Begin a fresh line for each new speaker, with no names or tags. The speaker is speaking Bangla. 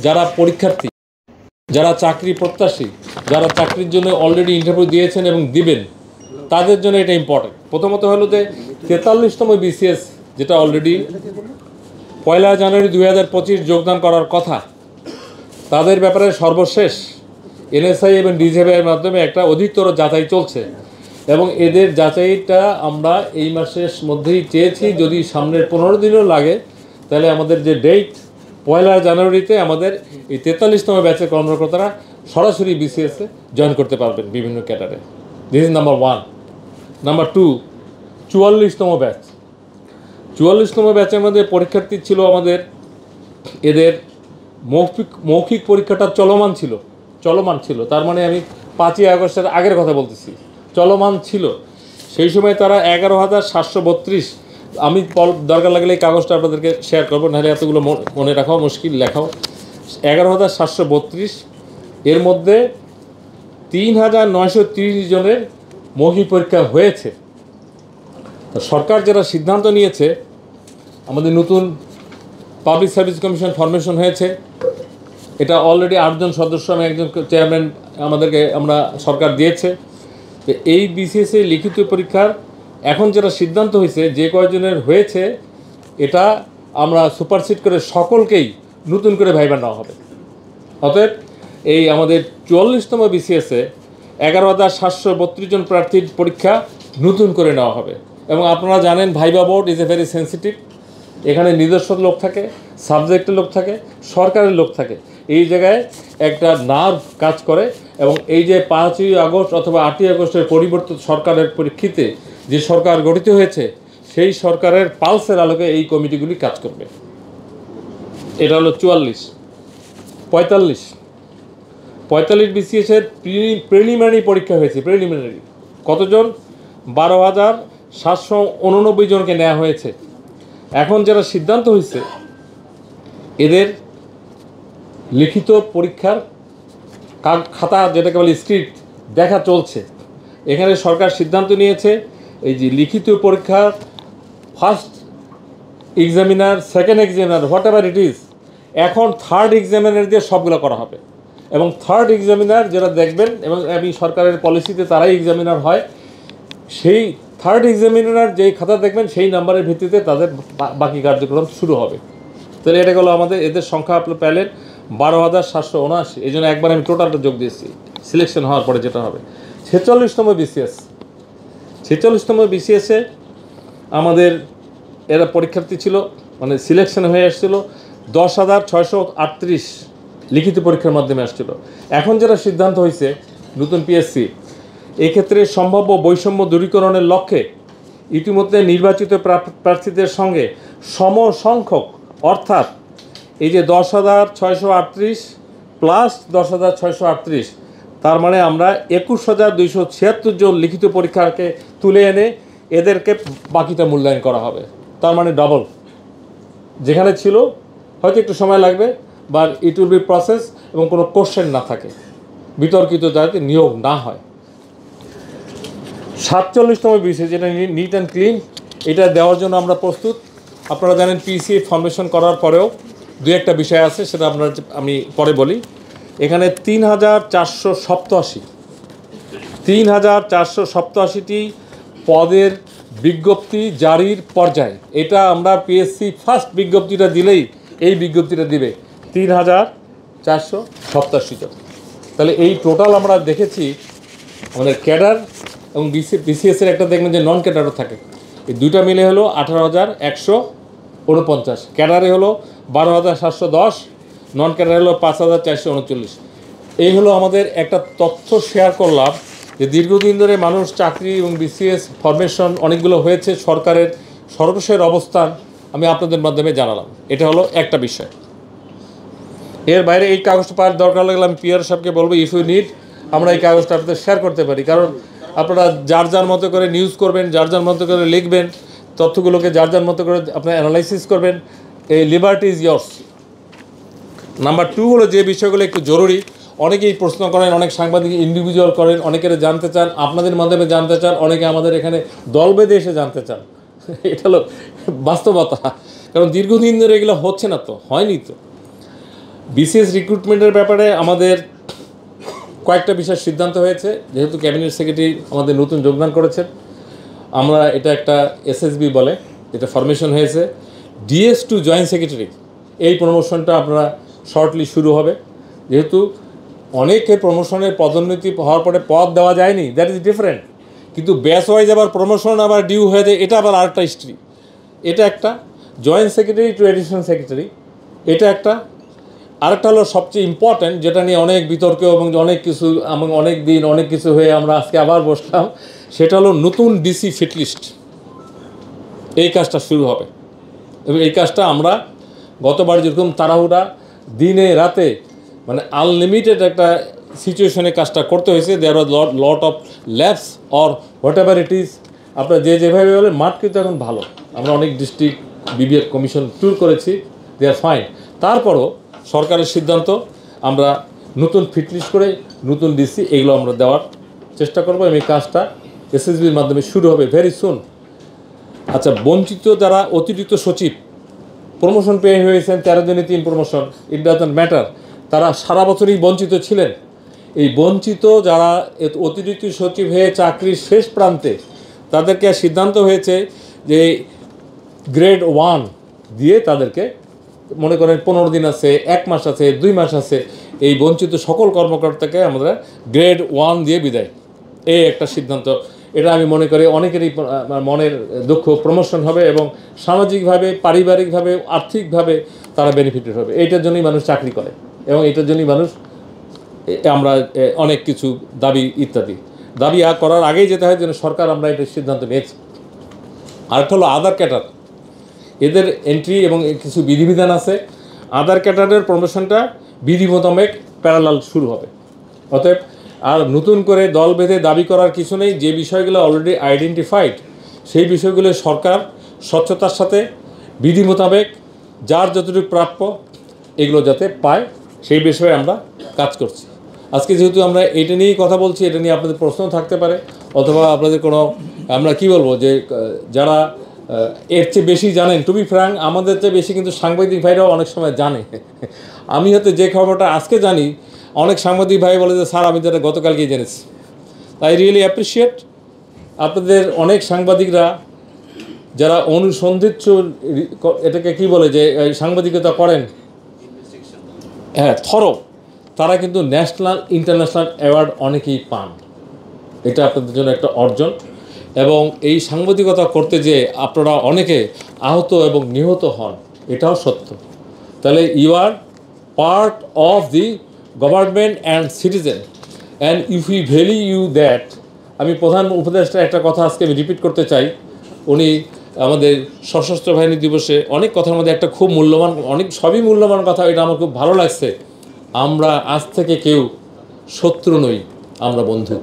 যারা পরীক্ষার্থী, যারা চাকরি প্রত্যাশী, যারা চাকরির জন্য অলরেডি ইন্টারভিউ দিয়েছেন এবং দিবেন, তাদের জন্য এটা ইম্পর্টেন্ট। প্রথমত হলো যে 43তম বিসিএস যেটা অলরেডি 1 জানুয়ারি 2025 যোগদান করার কথা, তাদের ব্যাপারে সর্বশেষ এনএসআই এবং ডিজিএফআইয়ের মাধ্যমে একটা অধিকতর যাচাই চলছে এবং এদের যাচাইটা আমরা এই মাসের মধ্যেই চেয়েছি। যদি সামনের 15 দিনও লাগে তাহলে আমাদের যে ডেট 1 জানুয়ারিতে আমাদের এই 43তম ব্যাচের কর্মকর্তারা সরাসরি বিসিএসে জয়েন করতে পারবেন বিভিন্ন ক্যাডারে। This is number 1। নাম্বার 2, 44তম ব্যাচ। 44তম ব্যাচের মধ্যে পরীক্ষার্থী ছিল আমাদের, এদের মৌখিক পরীক্ষাটা চলমান ছিল। তার মানে আমি 5ই আগস্টের আগের কথা বলতেছি, চলমান ছিল। সেই সময় তারা 11,732, আমি দরকার লাগলে এই কাগজটা আপনাদেরকে শেয়ার করবো, নাহলে এতগুলো মনে রাখাও মুশকিল, লেখাও। 11,732, এর মধ্যে 3,930 জনের মৌখিক পরীক্ষা হয়েছে। তো সরকার যারা সিদ্ধান্ত নিয়েছে, আমাদের নতুন পাবলিক সার্ভিস কমিশন ফরমেশন হয়েছে, এটা অলরেডি 8 জন সদস্য এবং একজন চেয়ারম্যান আমরা সরকার দিয়েছে। তো এই বিসিএসএ লিখিত পরীক্ষার এখন যেটা সিদ্ধান্ত হয়েছে, যে কয়জনের হয়েছে এটা আমরা সুপারসিড করে সকলকেই নতুন করে ভাইবা নেওয়া হবে। অতএব এই আমাদের 44তম বিসিএসএ 11,732 জন প্রার্থীর পরীক্ষা নতুন করে নেওয়া হবে। এবং আপনারা জানেন viva board is a very sensitive. এখানে নিজস্ব লোক থাকে, সাবজেক্টের লোক থাকে, সরকারের লোক থাকে। এই জায়গায় একটা নার্ভ কাজ করে এবং এই যে 5ই আগস্ট অথবা 8ই আগস্টের পরিবর্তিত সরকারের পরিপ্রেক্ষিতে যে সরকার গঠিত হয়েছে, সেই সরকারের পালসের আলোকে এই কমিটিগুলি কাজ করবে। এটা হলো 44। 45 বিসিএসের প্রিলিমিনারি পরীক্ষা হয়েছে। প্রিলিমিনারি কতজন? 12,789 জনকে নেওয়া হয়েছে। এখন যারা সিদ্ধান্ত হয়েছে, এদের লিখিত পরীক্ষার খাতা, যেটাকে বলে স্ক্রিপ্ট, দেখা চলছে। এখানে সরকার সিদ্ধান্ত নিয়েছে এই যে লিখিত পরীক্ষার first examiner, second examiner, what ever it is, এখন থার্ড এক্সামিনার দিয়ে সবগুলো করা হবে। এবং থার্ড এক্সামিনার যারা দেখবেন, এবং আমি সরকারের পলিসিতে তারাই এক্সামিনার হয়, সেই থার্ড এক্সামিনার যেই খাতা দেখবেন সেই নাম্বারের ভিত্তিতে তাদের বাকি কার্যক্রম শুরু হবে। তাহলে এটা হলো আমাদের, এদের সংখ্যা আপনি পেলেন 12,779। এই জন্য একবার আমি টোটালটা যোগ দিয়েছি সিলেকশন হওয়ার পরে যেটা হবে। 46তম বিসিএস। 46তম বিসিএসে আমাদের এরা পরীক্ষার্থী ছিল, মানে সিলেকশন হয়ে আসছিল 10,638 লিখিত পরীক্ষার মাধ্যমে আসছিল। এখন যারা সিদ্ধান্ত হয়েছে নতুন পিএসসি, এক্ষেত্রে সম্ভাব্য বৈষম্য দূরীকরণের লক্ষ্যে ইতিমধ্যে নির্বাচিত প্রার্থীদের সঙ্গে সমসংখ্যক, অর্থাৎ এই যে 10,638 প্লাস 10,638, তার মানে আমরা 21,276 জন লিখিত পরীক্ষাকে তুলে এনে এদেরকে বাকিটা মূল্যায়ন করা হবে। তার মানে ডাবল, যেখানে ছিল হয়তো একটু সময় লাগবে, বা ইট উইল বি প্রসেস, এবং কোনো কোশ্চেন না থাকে, বিতর্কিত যাতে নিয়োগ না হয়। 47তম বিষয়, যেটা নিট অ্যান্ড ক্লিন, এটা দেওয়ার জন্য আমরা প্রস্তুত। আপনারা জানেন পিসি ফর্মেশন করার পরেও দু একটা বিষয় আছে, সেটা আমি পরে বলি। এখানে 3,487টি পদের বিজ্ঞপ্তি জারির পর্যায়ে। এটা আমরা পিএসসি ফার্স্ট বিজ্ঞপ্তিটা দিলেই এই বিজ্ঞপ্তিটা দিবে 3,487 জন। তাহলে এই টোটাল আমরা দেখেছি আমাদের ক্যাডার এবং বিসিএসের একটা দেখবেন যে নন ক্যাডারও থাকে, এই দুইটা মিলে হলো 18,149। ক্যাডারে হলো 12,710, নন ক্যাডারে হলো 5,439। এই হলো আমাদের একটা তথ্য শেয়ার করলাম যে দীর্ঘদিন ধরে মানুষ চাকরি এবং বিসিএস ফরমেশন অনেকগুলো হয়েছে, সরকারের সর্বশেষ অবস্থান আমি আপনাদের মাধ্যমে জানালাম। এটা হলো একটা বিষয়। এর বাইরে এই কাগজটা পাওয়ার দরকার লাগলে আমি পিআর সাহেবকে বলবো, ইফ ইউ নিড আমরা এই কাগজটা আপনাদের শেয়ার করতে পারি। কারণ আপনারা যার মতো করে নিউজ করবেন, যার মতো করে লিখবেন, তথ্যগুলোকে যার মতো করে আপনারা অ্যানালাইসিস করবেন। এই লিবার্টি ইজ ইয়ার্স। নাম্বার 2 হলো যে বিষয়গুলো একটু জরুরি, অনেকেই প্রশ্ন করেন, অনেক সাংবাদিক ইন্ডিভিজুয়াল করেন, অনেকের জানতে চান, আপনাদের মাধ্যমে জানতে চান, অনেকে আমাদের এখানে দল বেঁধে এসে জানতে চান। এটা হলো বাস্তবতা, কারণ দীর্ঘদিন ধরে এগুলো হচ্ছে না, তো হয়নি। তো বিসিএস রিক্রুটমেন্টের ব্যাপারে আমাদের কয়েকটা বিষয় সিদ্ধান্ত হয়েছে। যেহেতু ক্যাবিনেট সেক্রেটারি আমাদের নতুন যোগদান করেছেন, আমরা এটা একটা এসএসবি বলে এটা ফরমেশন হয়েছে। ডিএস টু জয়েন্ট সেক্রেটারি, এই প্রমোশনটা আপনারা শর্টলি শুরু হবে। যেহেতু অনেকে প্রমোশনের পদোন্নতি হওয়ার পরে পদ দেওয়া যায়নি, দ্যাট ইজ ডিফারেন্ট, কিন্তু ব্যাচ ওয়াইজ আবার প্রমোশন আবার ডিউ হয়ে যায়, এটা আবার আরেকটা হিস্ট্রি। এটা একটা joint secretary to additional secretary, এটা একটা। আরেকটা হলো সবচেয়ে ইম্পর্ট্যান্ট, যেটা নিয়ে অনেক বিতর্ক এবং অনেক কিছু এবং অনেক দিন অনেক কিছু হয়ে আমরা আজকে আবার বসলাম, সেটা হলো নতুন ডিসি ফিটলিস্ট। এই কাজটা শুরু হবে এবং এই কাজটা আমরা গতবার যেরকম তাড়াহুড়া দিনে রাতে মানে আনলিমিটেড একটা সিচুয়েশনে কাজটা করতে হয়েছে, there was lot of labs or whatever it is, আপনারা যেভাবে বলেন, মাঠ কিন্তু এখন ভালো। আমরা অনেক ডিস্ট্রিক্ট বিবিএ কমিশন ট্যুর করেছি, দে আর ফাইন। তারপরও সরকারের সিদ্ধান্ত, আমরা নতুন ফিটলিস্ট করে নতুন ডিসি এগুলো আমরা দেওয়ার চেষ্টা করবো এবং এই কাজটা এসএসবির মাধ্যমে শুরু হবে ভেরি সুন। আচ্ছা, বঞ্চিত যারা অতিরিক্ত সচিব প্রমোশন পেয়ে হয়েছেন, 13 দিনে 3 প্রমোশন, ইট ডাজন্ট ম্যাটার, তারা সারা বছরই বঞ্চিত ছিলেন। এই বঞ্চিত যারা অতিরিক্ত সচিব হয়ে চাকরির শেষ প্রান্তে, তাদেরকে সিদ্ধান্ত হয়েছে যে গ্রেড 1 দিয়ে তাদেরকে, মনে করেন 15 দিন আছে, 1 মাস আছে, 2 মাস আছে, এই বঞ্চিত সকল কর্মকর্তাকে আমরা গ্রেড 1 দিয়ে বিদায়, এই একটা সিদ্ধান্ত। এটা আমি মনে করি অনেকেরই মনের দুঃখ, প্রমোশন হবে এবং সামাজিকভাবে, পারিবারিকভাবে, আর্থিকভাবে তারা বেনিফিটেড হবে। এইটার জন্যই মানুষ চাকরি করে এবং এইটার জন্যই মানুষ, আমরা অনেক কিছু দাবি ইত্যাদি দাবি করার আগেই যেতে হয় যেন সরকার, আমরা এটার সিদ্ধান্ত নিয়েছি। আরেকটা হলো আধার ক্যাডার, এদের এন্ট্রি এবং কিছু বিধিবিধান আছে। আধার ক্যাডারের প্রমোশনটা বিধি মোতাবেক প্যারালাল শুরু হবে। অতএব আর নতুন করে দল বেঁধে দাবি করার কিছু নেই। যে বিষয়গুলো অলরেডি আইডেন্টিফাইড, সেই বিষয়গুলো সরকার স্বচ্ছতার সাথে বিধি মোতাবেক যার যতটুকু প্রাপ্য এগুলো যাতে পায়, সেই বিষয়ে আমরা কাজ করছি। আজকে যেহেতু আমরা এটা নিয়েই কথা বলছি, এটা নিয়ে আপনাদের প্রশ্ন থাকতে পারে, অথবা আপনাদের কোনো, আমরা কি বলবো, যে যারা এর চেয়ে বেশি জানেন, টু বি ফ্র্যাঙ্ক আমাদের চেয়ে বেশি কিন্তু সাংবাদিক ভাইরাও অনেক সময় জানে। আমি হয়তো যে খবরটা আজকে জানি, অনেক সাংবাদিক ভাই বলে যে স্যার আমি যেটা গতকালকেই জেনেছি। আই রিয়েলি অ্যাপ্রিসিয়েট আপনাদের অনেক সাংবাদিকরা যারা অনুসন্ধিৎস, এটাকে কি বলে, যে সাংবাদিকতা করেন, হ্যাঁ, থরো, তারা কিন্তু ন্যাশনাল ইন্টারন্যাশনাল অ্যাওয়ার্ড অনেকেই পান। এটা আপনাদের জন্য একটা অর্জন। এবং এই সাংবাদিকতা করতে যে আপনারা অনেকে আহত এবং নিহত হন, এটাও সত্য। তাহলে you are part of the government and citizen, and if you value you that. আমি প্রধান উপদেষ্টা একটা কথা আজকে আমি রিপিট করতে চাই। উনি আমাদের সশস্ত্র বাহিনী দিবসে অনেক কথার মধ্যে একটা খুব মূল্যবান, অনেক সবই মূল্যবান কথা, এটা আমার খুব ভালো লাগছে। আমরা আজ থেকে কেউ শত্রু নই, আমরা বন্ধু।